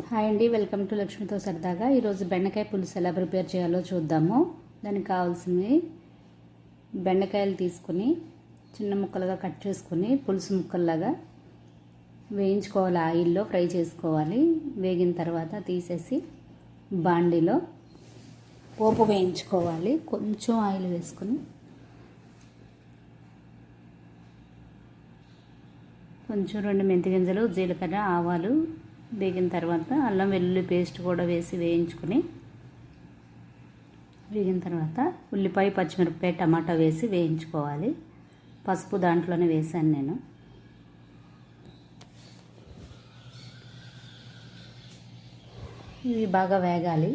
Hi అండి, welcome to లక్ష్మితో సరదాగా. ఈరోజు బెండకాయ పులుసు ఎలా ప్రిపేర్ చేయాలో చూద్దాము. దానికి కావాల్సినవి బెండకాయలు తీసుకుని చిన్న ముక్కలుగా కట్ చేసుకుని పులుసు ముక్కల్లాగా వేయించుకోవాలి. ఆయిల్లో ఫ్రై చేసుకోవాలి. వేగిన తర్వాత తీసేసి బాండీలో పోపు వేయించుకోవాలి. కొంచెం ఆయిల్ వేసుకుని కొంచెం 2 మెంతి గింజలు, జీలకర్ర, ఆవాలు వేగిన తర్వాత అల్లం వెల్లుల్లి పేస్ట్ కూడా వేసి వేయించుకుని వేగిన తర్వాత ఉల్లిపాయ, పచ్చిమిరపకాయ, టమాటా వేసి వేయించుకోవాలి. పసుపు దాంట్లోనే వేసాను నేను. ఇవి బాగా వేగాలి.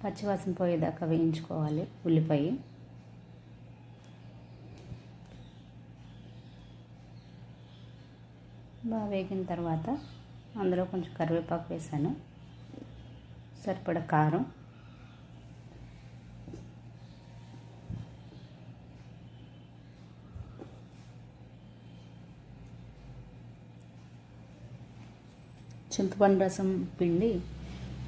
పచ్చివాసన పోయేదాకా వేయించుకోవాలి ఉల్లిపాయ. బాగా వేగిన తర్వాత అందులో కొంచెం కరివేపాకు వేసాను, సరిపడా కారం, చింతపండు రసం పిండి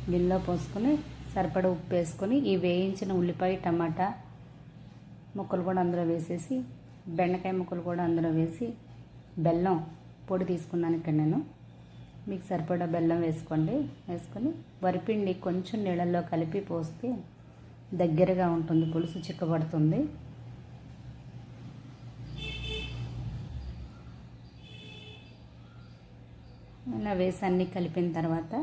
గిన్నెలో పోసుకొని సరిపడా ఉప్పు వేసుకొని ఈ వేయించిన ఉల్లిపాయ, టమాటా ముక్కలు కూడా అందులో వేసేసి బెండకాయ ముక్కలు కూడా అందులో వేసి బెల్లం పొడి తీసుకున్నాను ఇక్కడ నేను. మీకు సరిపడా బెల్లం వేసుకొని వరిపిండి కొంచెం నీళ్ళల్లో కలిపి పోస్తే దగ్గరగా ఉంటుంది, పులుసు చిక్కబడుతుంది. ఇలా వేసి అన్నీ కలిపిన తర్వాత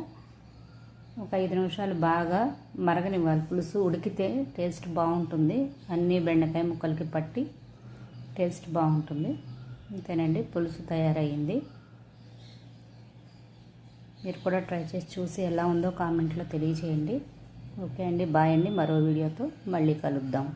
ఒక 5 నిమిషాలు బాగా మరగనివ్వాలి. పులుసు ఉడికితే టేస్ట్ బాగుంటుంది, అన్నీ బెండకాయ ముక్కలకి పట్టి టేస్ట్ బాగుంటుంది. అంతేనండి, పులుసు తయారయ్యింది. మీరు కూడా ట్రై చేసి చూసి ఎలా ఉందో కామెంట్లో తెలియజేయండి. ఓకే అండి, బాయ్ అండి. మరో వీడియోతో మళ్ళీ కలుద్దాం.